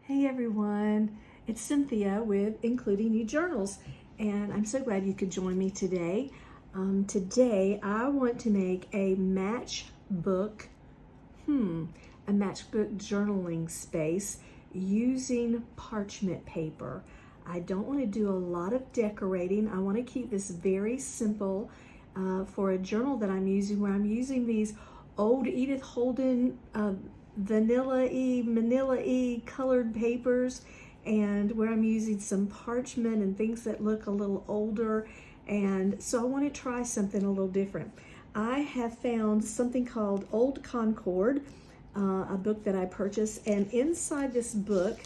Hey everyone, it's Cynthia with Including You Journals, and I'm so glad you could join me today. Today I want to make a matchbook journaling space using parchment paper. I don't want to do a lot of decorating. I want to keep this very simple for a journal that I'm using, where I'm using these old Edith Holden manila-y colored papers, and where I'm using some parchment and things that look a little older. And so I want to try something a little different. I have found something called Old Concord, a book that I purchased, and inside this book,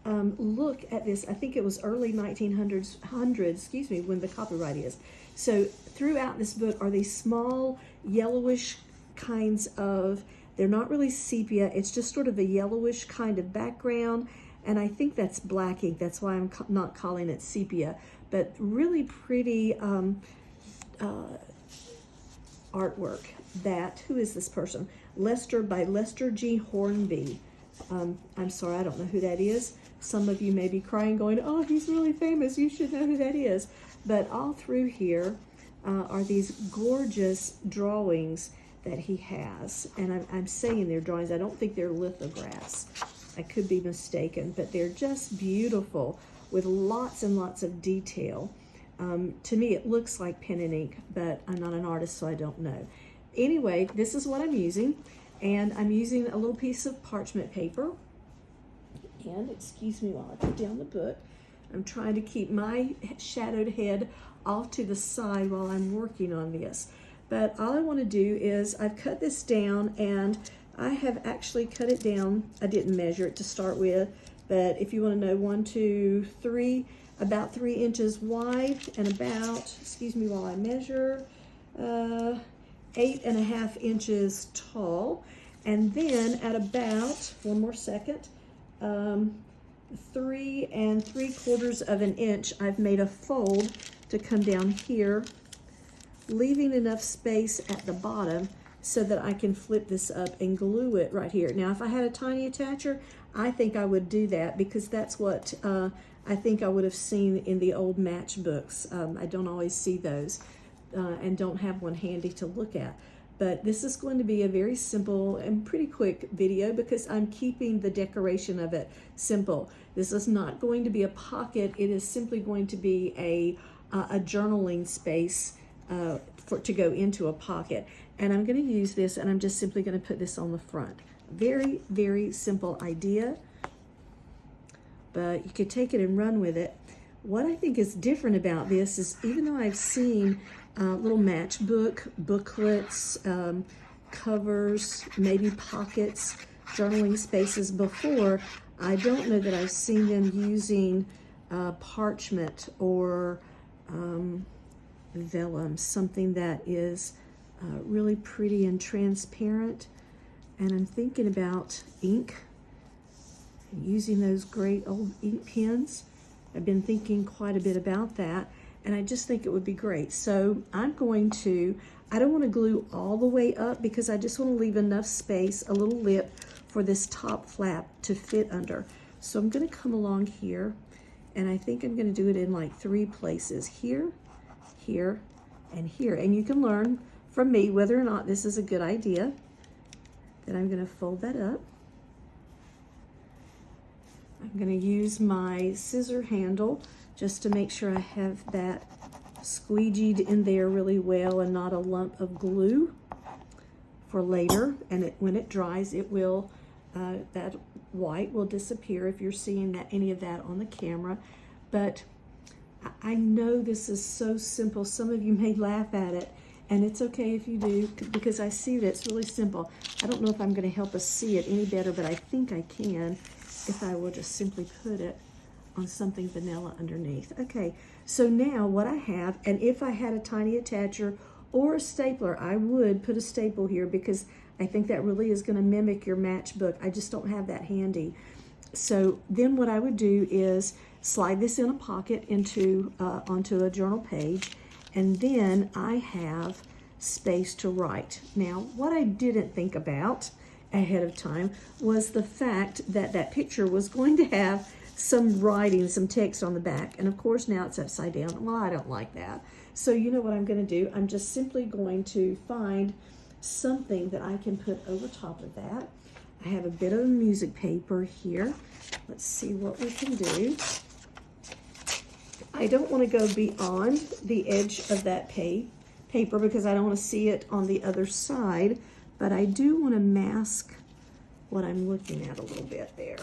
look at this, I think it was early 1900s, when the copyright is. So throughout this book are these small yellowish kinds of, they're not really sepia, it's just sort of a yellowish kind of background, and I think that's black ink, that's why I'm not calling it sepia, but really pretty artwork. Who is this person? By Lester G. Hornby. I'm sorry, I don't know who that is. Some of you may be crying going, oh, he's really famous, you should know who that is. But all through here are these gorgeous drawings that he has, and I'm saying they're drawings. I don't think they're lithographs. I could be mistaken, but they're just beautiful with lots and lots of detail. To me, it looks like pen and ink, but I'm not an artist, so I don't know. Anyway, this is what I'm using, and I'm using a little piece of parchment paper. And excuse me while I put down the book. I'm trying to keep my shadowed head off to the side while I'm working on this. But all I want to do is, I've cut this down, and I have actually cut it down. I didn't measure it to start with, but if you want to know, 1, 2, 3, about 3 inches wide, and about, excuse me while I measure, 8.5 inches tall. And then at about, one more second, 3 3/4 of an inch, I've made a fold to come down here, leaving enough space at the bottom so that I can flip this up and glue it right here. Now, if I had a tiny attacher, I think I would do that, because that's what I think I would have seen in the old matchbooks. I don't always see those and don't have one handy to look at. But this is going to be a very simple and pretty quick video, because I'm keeping the decoration of it simple. This is not going to be a pocket. It is simply going to be a journaling space to go into a pocket. And I'm going to use this, and I'm just simply going to put this on the front. Very, very simple idea, but you could take it and run with it. What I think is different about this is, even though I've seen little matchbook booklets, covers, maybe pockets, journaling spaces before, I don't know that I've seen them using parchment or vellum, something that is really pretty and transparent. And I'm thinking about ink, using those great old ink pens. I've been thinking quite a bit about that, and I just think it would be great. So I don't want to glue all the way up, because I just want to leave enough space, a little lip, for this top flap to fit under. So I'm going to come along here, and I think I'm going to do it in like 3 places, here, here, and here. And you can learn from me whether or not this is a good idea. Then I'm going to fold that up. I'm going to use my scissor handle just to make sure I have that squeegeed in there really well and not a lump of glue for later. And when it dries, it will, that white will disappear if you're seeing any of that on the camera. But I know this is so simple. Some of you may laugh at it, and it's okay if you do, because I see that it's really simple. I don't know if I'm going to help us see it any better, but I think I can if I will just simply put it on something vanilla underneath. Okay, so now what I have, and if I had a tiny attacher or a stapler, I would put a staple here, because I think that really is going to mimic your matchbook. I just don't have that handy. So then what I would do is slide this in a pocket onto a journal page, and then I have space to write. Now, what I didn't think about ahead of time was the fact that that picture was going to have some writing, some text on the back. And of course now it's upside down. Well, I don't like that. So you know what I'm going to do? I'm just simply going to find something that I can put over top of that. I have a bit of music paper here. Let's see what we can do. I don't want to go beyond the edge of that paper because I don't want to see it on the other side, but I do want to mask what I'm looking at a little bit there.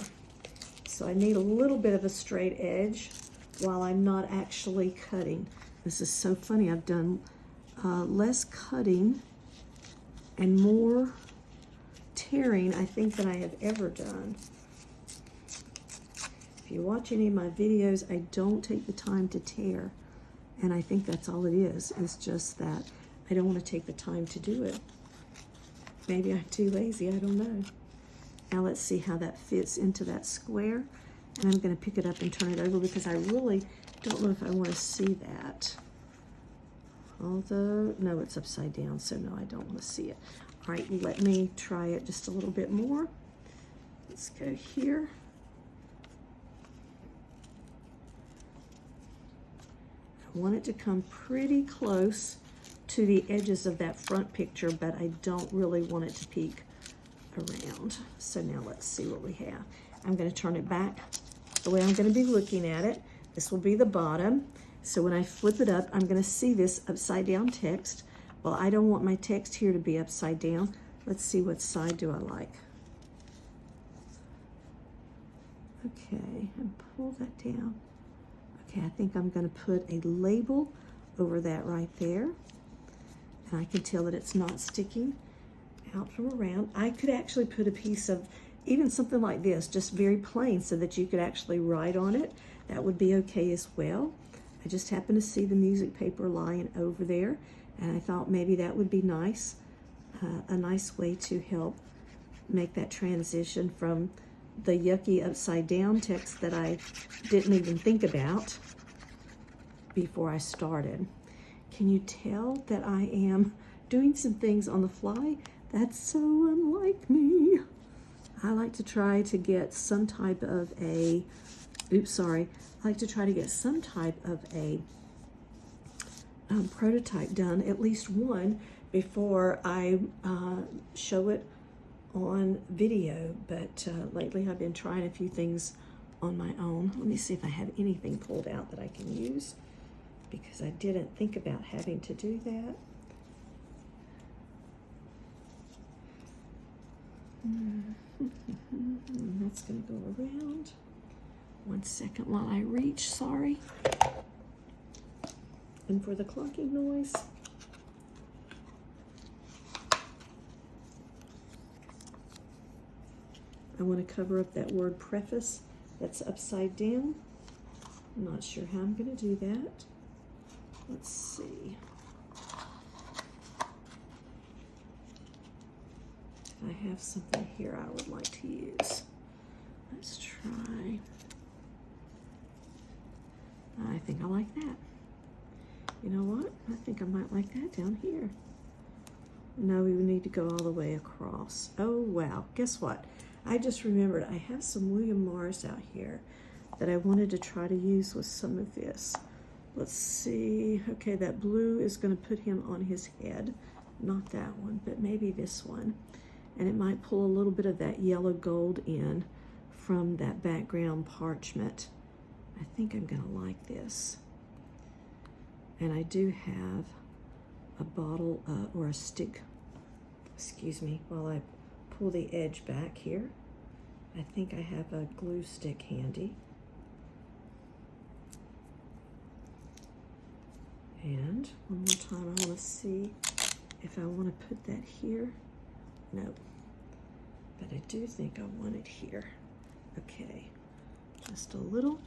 So I need a little bit of a straight edge while I'm not actually cutting. This is so funny. I've done less cutting and more tearing, I think, than I have ever done. If you watch any of my videos, I don't take the time to tear. And I think that's all it is. It's just that I don't want to take the time to do it. Maybe I'm too lazy, I don't know. Now let's see how that fits into that square. And I'm going to pick it up and turn it over because I really don't know if I want to see that. Although, no, it's upside down, so no, I don't want to see it. All right, let me try it just a little bit more. Let's go here. I want it to come pretty close to the edges of that front picture, but I don't really want it to peek around. So now let's see what we have. I'm going to turn it back the way I'm going to be looking at it. This will be the bottom. So when I flip it up, I'm going to see this upside down text. Well, I don't want my text here to be upside down. Let's see, what side do I like? Okay, and pull that down. Okay, I think I'm going to put a label over that right there. And I can tell that it's not sticking out from around. I could actually put a piece of even something like this, just very plain, so that you could actually write on it. That would be okay as well. I just happened to see the music paper lying over there, and I thought maybe that would be nice, a nice way to help make that transition from the yucky upside down text that I didn't even think about before I started. Can you tell that I am doing some things on the fly? That's so unlike me. I like to try to get some type of a, I like to try to get some type of a prototype done, at least one, before I show it on video. But lately I've been trying a few things on my own. Let me see if I have anything pulled out that I can use, because I didn't think about having to do that. That's going to go around. 1 second while I reach, sorry. And for the clocking noise, I want to cover up that word preface that's upside down. I'm not sure how I'm going to do that. Let's see. If I have something here I would like to use. Let's try. I think I like that. You know what? I think I might like that down here. No, we would need to go all the way across. Oh, wow. Guess what? I just remembered I have some William Morris out here that I wanted to try to use with some of this. Let's see. Okay, that blue is going to put him on his head. Not that one, but maybe this one. And it might pull a little bit of that yellow gold in from that background parchment. I think I'm going to like this. And I do have a bottle or a stick, excuse me, while I pull the edge back here. I think I have a glue stick handy. And one more time, I want to see if I want to put that here. No, but I do think I want it here. Okay, just a little.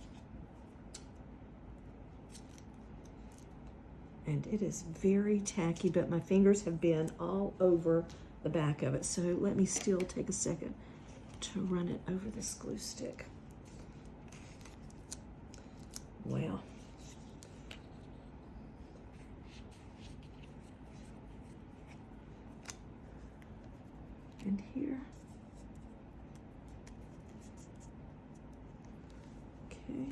And it is very tacky, but my fingers have been all over the back of it. So let me still take a second to run it over this glue stick. Wow. And here. Okay.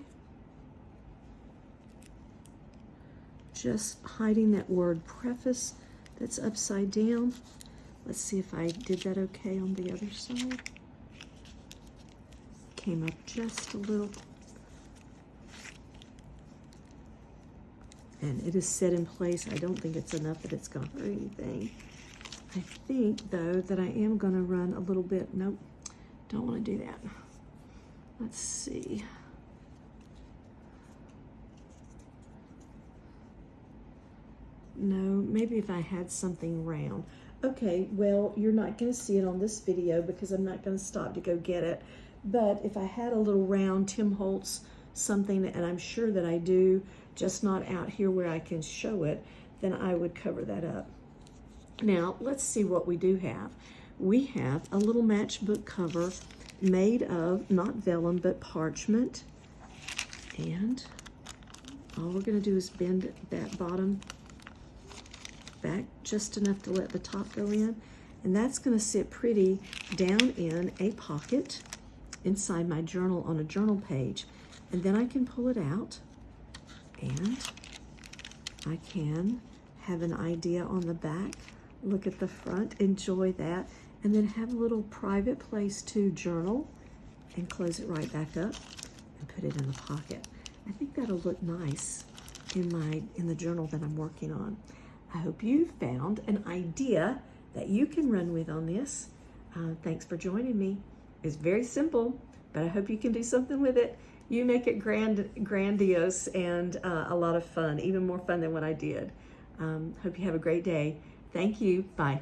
Just hiding that word preface that's upside down. Let's see if I did that okay on the other side. Came up just a little. And it is set in place. I don't think it's enough that it's gonna hurt anything. I think though that I am gonna run a little bit. Nope, don't wanna do that. Let's see. No, maybe if I had something round. Okay, well, you're not gonna see it on this video because I'm not gonna stop to go get it. But if I had a little round Tim Holtz something, and I'm sure that I do, just not out here where I can show it, then I would cover that up. Now, let's see what we do have. We have a little matchbook cover made of not vellum, but parchment. And all we're gonna do is bend that bottom back just enough to let the top go in. And that's gonna sit pretty down in a pocket inside my journal on a journal page. And then I can pull it out and I can have an idea on the back, look at the front, enjoy that, and then have a little private place to journal and close it right back up and put it in the pocket. I think that'll look nice in the journal that I'm working on. I hope you found an idea that you can run with on this. Thanks for joining me. It's very simple, but I hope you can do something with it. You make it grandiose and a lot of fun, even more fun than what I did. Hope you have a great day. Thank you. Bye.